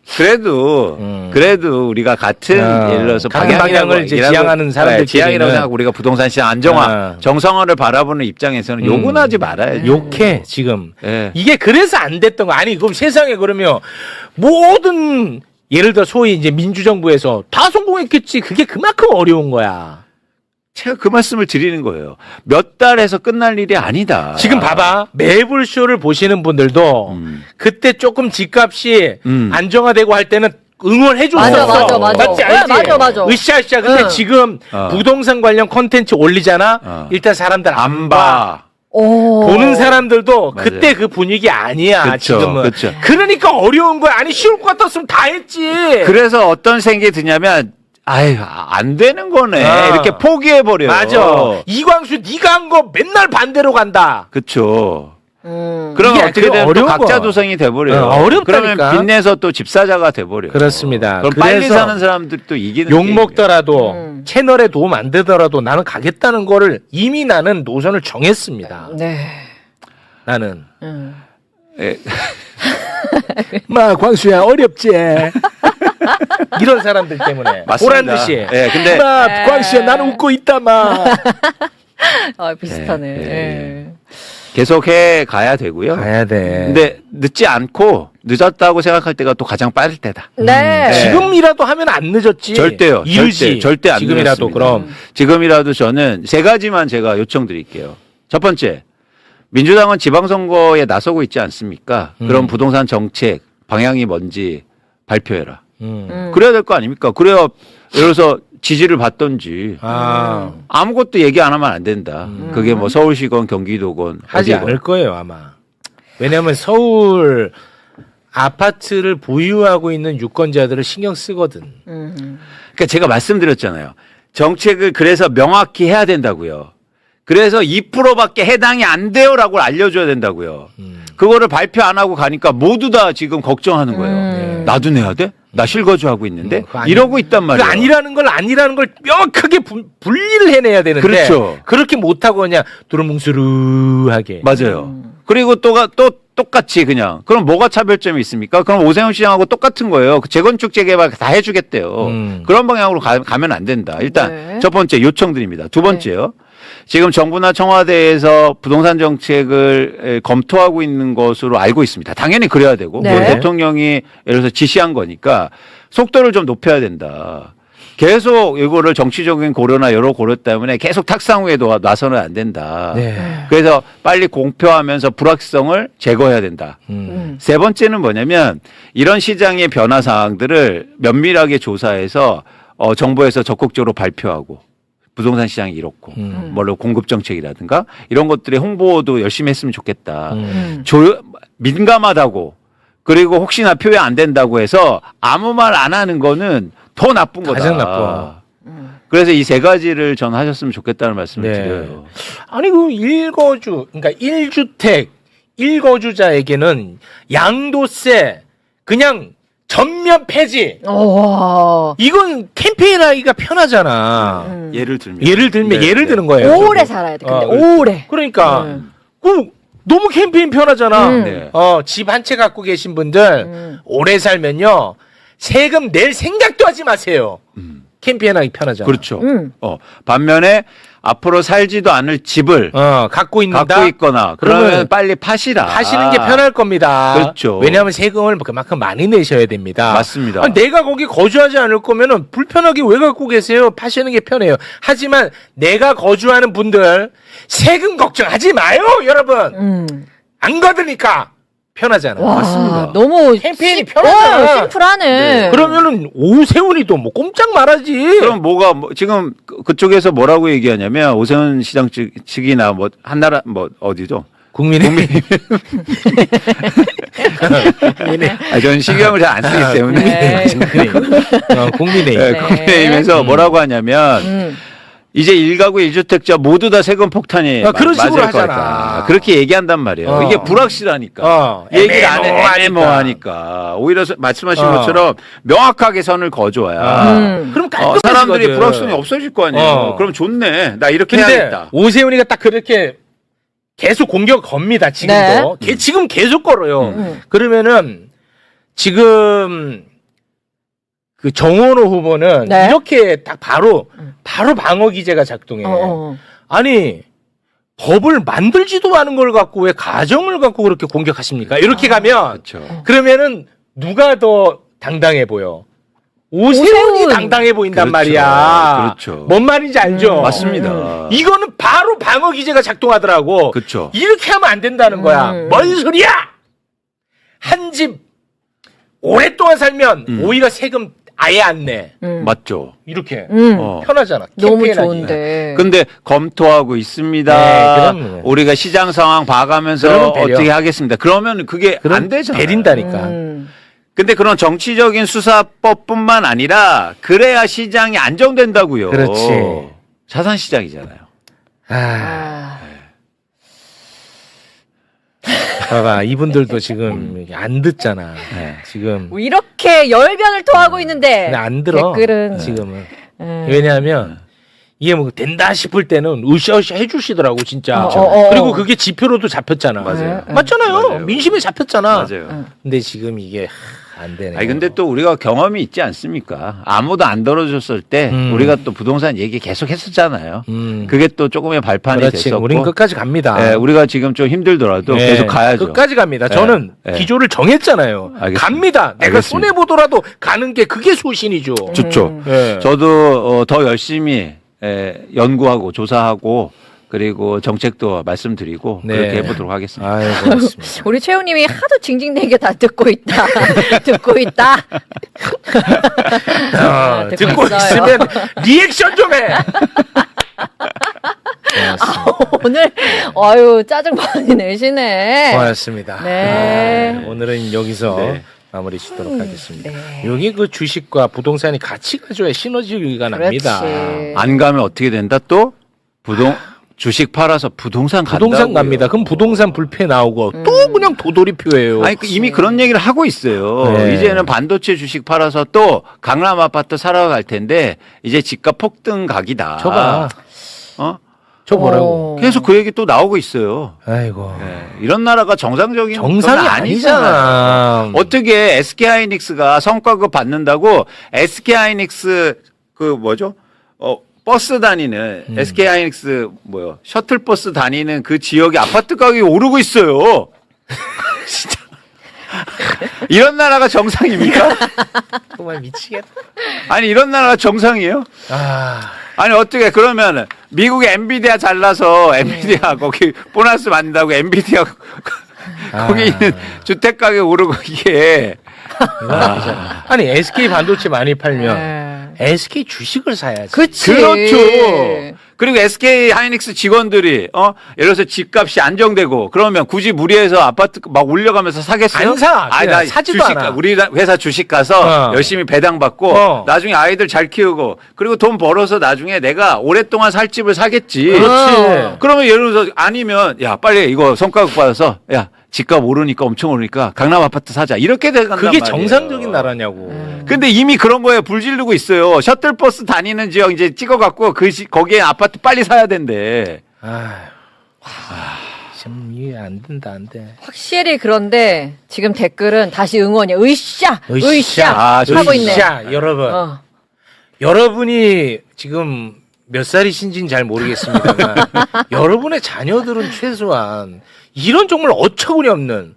그래도 우리가 같은 예를 들어서 방향을 이제 지향하는 사람들 지향이라고 생각하고 우리가 부동산 시장 안정화, 정상화를 바라보는 입장에서는 욕은 하지 말아야지. 욕해 지금. 이게 그래서 안 됐던 거 아니? 그럼 세상에 그러면 모든 예를 들어 소위 이제 민주정부에서 다 성공했겠지. 그게 그만큼 어려운 거야. 제가 그 말씀을 드리는 거예요. 몇 달에서 끝날 일이 아니다. 지금 봐봐. 매불쇼를 보시는 분들도 그때 조금 집값이 안정화되고 할 때는 응원해줬어. 맞아. 맞지 알지? 맞아. 으쌰으쌰. 근데 지금 부동산 관련 콘텐츠 올리잖아. 일단 사람들 안 봐. 보는 사람들도 맞아요. 그때 그 분위기 아니야. 그쵸, 지금은. 그쵸. 그러니까 어려운 거야. 아니 쉬울 것 같았으면 다 했지. 그래서 어떤 생각이 드냐면 안 되는 거네. 이렇게 포기해버려요. 맞아. 이광수 네가 한 거 맨날 반대로 간다. 그쵸. 그러면 어떻게 되면 또 각자 도생이 돼버려요. 어렵다니까. 그러면 빚내서 또 집사자가 돼버려요. 그렇습니다. 그럼 빨리 사는 사람들도 이기는 욕 먹더라도 채널에 도움 안 되더라도 나는 가겠다는 거를 이미 나는 노선을 정했습니다. 네. 나는. 예. 마 광수야 어렵지. 이런 사람들 때문에. 맞습니다. 보란 듯이. 예, 근데 마 광수야 나는 웃고 있다 마. 비슷하네. 예. 계속 해 가야 되고요. 가야 돼. 근데 늦지 않고 늦었다고 생각할 때가 또 가장 빠를 때다. 네. 지금이라도 하면 안 늦었지. 절대요. 이르지. 절대 안 지금이라도 늦었습니다. 그럼. 지금이라도 저는 세 가지만 제가 요청드릴게요. 첫 번째, 민주당은 지방선거에 나서고 있지 않습니까? 그런 부동산 정책 방향이 뭔지 발표해라. 그래야 될 거 아닙니까? 그래야 예를 들어서 지지를 받던지 아무것도 얘기 안 하면 안 된다. 그게 뭐 서울시건 경기도건 하지 어디건. 않을 거예요 아마. 왜냐하면 서울 아파트를 보유하고 있는 유권자들을 신경 쓰거든. 그러니까 제가 말씀드렸잖아요. 정책을 그래서 명확히 해야 된다고요. 그래서 2%밖에 해당이 안 돼요라고 알려줘야 된다고요. 그거를 발표 안 하고 가니까 모두 다 지금 걱정하는 거예요. 나도 내야 돼? 나 실거주하고 있는데? 이러고 있단 말이에요. 아니라는 걸 명확하게 분리를 해내야 되는데. 그렇죠. 그렇게 못하고 그냥 두루뭉술하게. 맞아요. 그리고 또 똑같이 그냥. 그럼 뭐가 차별점이 있습니까? 그럼 오세훈 시장하고 똑같은 거예요. 재건축 재개발 다 해주겠대요. 그런 방향으로 가면 안 된다. 일단 네. 첫 번째 요청드립니다. 두 번째요. 지금 정부나 청와대에서 부동산 정책을 검토하고 있는 것으로 알고 있습니다. 당연히 그래야 되고 네. 그건 대통령이 예를 들어서 지시한 거니까 속도를 좀 높여야 된다. 계속 이거를 정치적인 고려나 여러 고려 때문에 계속 탁상 위에 나서는 안 된다. 네. 그래서 빨리 공표하면서 불확실성을 제거해야 된다. 세 번째는 뭐냐면 이런 시장의 변화 사항들을 면밀하게 조사해서 정부에서 적극적으로 발표하고 부동산 시장이 이렇고 뭐로 공급 정책이라든가 이런 것들의 홍보도 열심히 했으면 좋겠다. 민감하다고 그리고 혹시나 표현 안 된다고 해서 아무 말 안 하는 거는 더 나쁜 거다. 가장 나빠. 그래서 이 세 가지를 전 하셨으면 좋겠다는 말씀을 네. 드려요. 아니 그 일거주 그러니까 1주택 1거주자에게는 양도세 그냥 전면 폐지. 이건 캠페인하기가 편하잖아. 예를 들면 네, 예를 네. 드는 거예요. 오래 살아야 돼. 근데 오래. 그러니까 너무 캠페인 편하잖아. 네. 집 한 채 갖고 계신 분들 오래 살면요 세금 낼 생각도 하지 마세요. 캠페인하기 편하잖아. 그렇죠. 반면에 앞으로 살지도 않을 집을 갖고 갖고 있거나 그러면 빨리 파시라. 파시는 게 편할 겁니다. 그렇죠. 왜냐하면 세금을 그만큼 많이 내셔야 됩니다. 맞습니다. 아니, 내가 거기 거주하지 않을 거면은 불편하게 왜 갖고 계세요? 파시는 게 편해요. 하지만 내가 거주하는 분들 세금 걱정하지 마요, 여러분. 안 받으니까 편하잖아. 맞습니다. 너무 캠페인이 편하잖아. 심플하네. 네. 그러면은 오세훈이도 뭐 꼼짝 말하지. 그럼 지금 그쪽에서 뭐라고 얘기하냐면 오세훈 시장 측이나 뭐 한나라 뭐 어디죠? 국민의힘. 저는 신경을 잘 안 쓰기 때문에 국민의힘. 네, 국민의힘에서 뭐라고 하냐면 이제 1가구 1주택자 모두 다 세금 폭탄이 그런 식으로 맞을 하잖아. 거다. 그렇게 얘기한단 말이에요. 이게 불확실하니까. 얘기를 안 해. 애매모하니까. 오히려 말씀하신 것처럼 명확하게 선을 거줘야. 그럼 깔끔해지거든. 사람들이 불확실성이 없어질 거 아니에요. 그럼 좋네. 나 이렇게 해야겠다. 오세훈이가 딱 그렇게 계속 공격 겁니다. 지금도. 네. 지금 계속 걸어요. 그러면은 지금 그 정원호 후보는 네. 이렇게 딱 바로 방어 기제가 작동해. 아니 법을 만들지도 않은 걸 갖고 왜 가정을 갖고 그렇게 공격하십니까? 이렇게 가면 그렇죠. 그러면은 누가 더 당당해 보여? 오세훈이 당당해 보인단 그렇죠. 말이야. 그렇죠. 뭔 말인지 알죠? 맞습니다. 이거는 바로 방어 기제가 작동하더라고. 그렇죠. 이렇게 하면 안 된다는 거야. 뭔 소리야? 한 집 오랫동안 살면 오히려 세금 아예 안 내. 맞죠. 이렇게 어. 편하잖아. 너무 캠페인하기. 좋은데. 근데 검토하고 있습니다. 네, 그럼요. 우리가 시장 상황 봐가면서 그러면 배려. 어떻게 하겠습니다. 그러면 그게 안 되잖아요. 베린다니까. 근데 그런 정치적인 수사법뿐만 아니라 그래야 시장이 안정된다고요. 그렇지. 자산 시장이잖아요. 봐봐, 이분들도 지금 안 듣잖아. 지금 뭐 이렇게 열변을 토하고 있는데 안 들어. 댓글은 지금은. 왜냐하면 이게 뭐 된다 싶을 때는 으쌰으쌰 해주시더라고 진짜. 그리고 그게 지표로도 잡혔잖아. 맞잖아요. 맞아요. 민심에 잡혔잖아. 맞아요. 근데 지금 이게 안 되네. 아니 근데 또 우리가 경험이 있지 않습니까? 아무도 안 들어줬을 때 우리가 또 부동산 얘기 계속 했었잖아요. 그게 또 조금의 발판이 그렇지. 됐었고. 우린 끝까지 갑니다. 네, 우리가 지금 좀 힘들더라도 계속 가야죠. 끝까지 갑니다. 저는 기조를 정했잖아요. 알겠습니다. 갑니다. 내가 알겠습니다. 손해 보더라도 가는 게 그게 소신이죠. 좋죠. 저도 더 열심히 연구하고 조사하고 그리고 정책도 말씀드리고 그렇게 해보도록 하겠습니다. 아유, 고맙습니다. 우리 최우님이 하도 징징대게 다 듣고 있다. 듣고 있다. 듣고 있어요. 있으면 리액션 좀 해. 오늘 짜증 많이 내시네. 고맙습니다. 네. 오늘은 여기서 마무리 짓도록 하겠습니다. 여기 그 주식과 부동산이 같이 가져야 시너지가 납니다. 안 가면 어떻게 된다? 또 주식 팔아서 부동산 갑니다. 그럼 부동산 불패 나오고 또 그냥 도돌이표예요. 아니 이미 그런 얘기를 하고 있어요. 이제는 반도체 주식 팔아서 또 강남 아파트 사러 갈 텐데 이제 집값 폭등 각이다. 저봐. 저 뭐라고? 계속 그 얘기 또 나오고 있어요. 아이고. 네. 이런 나라가 정상적인 정상이 건 아니잖아. 어떻게 SK 하이닉스가 성과급 받는다고 SK 하이닉스 그 뭐죠? 버스 다니는 SK 하이닉스 뭐요? 셔틀 버스 다니는 그 지역의 아파트 가격이 오르고 있어요. 진짜. 이런 나라가 정상입니까? 정말 미치겠다. 아니 이런 나라가 정상이에요? 아니 어떻게 그러면 미국의 엔비디아 잘라서 엔비디아 거기 보너스 받는다고 엔비디아 거기 있는 주택 가격 오르고 이게 아니 SK 반도체 많이 팔면 SK 주식을 사야지. 그치. 그렇죠. 그리고 SK 하이닉스 직원들이 예를 들어서 집값이 안정되고 그러면 굳이 무리해서 아파트 막 올려가면서 사겠어요? 안 사. 아니 나 사지도 주식 않아. 우리 회사 주식 가서 열심히 배당 받고 나중에 아이들 잘 키우고 그리고 돈 벌어서 나중에 내가 오랫동안 살 집을 사겠지. 그렇지. 그러면 예를 들어서 아니면 야 빨리 이거 성과급 받아서 야 집값 오르니까 엄청 오르니까 강남 아파트 사자 이렇게 돼간단 그게 말이에요. 정상적인 나라냐고. 근데 이미 그런 거에 불지르고 있어요. 셔틀버스 다니는 지역 이제 찍어갖고 거기에 아파트 빨리 사야 된대. 참 이해 안 된다 안 돼. 확실히 그런데 지금 댓글은 다시 응원이야. 으쌰 하고 있네. 으쌰 여러분. 여러분이 지금 몇 살이신지는 잘 모르겠습니다만 여러분의 자녀들은 최소한 이런 정말 어처구니 없는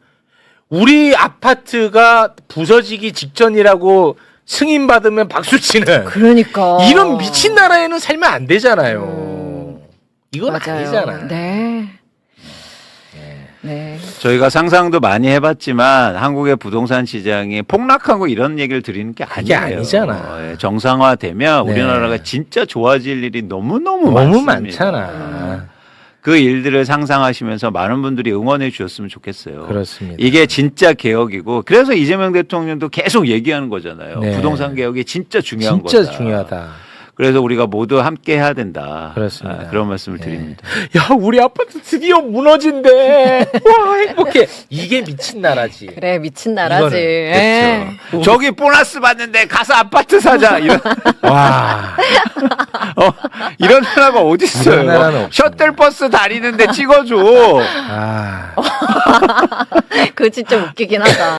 우리 아파트가 부서지기 직전이라고 승인받으면 박수치는 그러니까 이런 미친 나라에는 살면 안 되잖아요. 이건 맞아요. 아니잖아. 네. 저희가 상상도 많이 해봤지만 한국의 부동산 시장이 폭락하고 이런 얘기를 드리는 게 그게 아니에요. 아니잖아. 정상화되면 네. 우리나라가 진짜 좋아질 일이 너무너무 너무 많습니다. 많잖아. 그 일들을 상상하시면서 많은 분들이 응원해 주셨으면 좋겠어요. 그렇습니다. 이게 진짜 개혁이고 그래서 이재명 대통령도 계속 얘기하는 거잖아요. 네. 부동산 개혁이 진짜 중요한 진짜 거다. 중요하다. 그래서 우리가 모두 함께 해야 된다. 그렇습니다. 그런 말씀을 드립니다. 야, 우리 아파트 드디어 무너진대. 와, 행복해. 이게 미친 나라지. 그래 미친 나라지. 이거는, 예. 그렇죠. 저기 보너스 받는데 가서 아파트 사자. 이런, 와. 이런 나라가 어디 이런 나라는 있어요? 없어. 셔틀버스 다니는데 찍어줘. 그거 진짜 웃기긴 하다.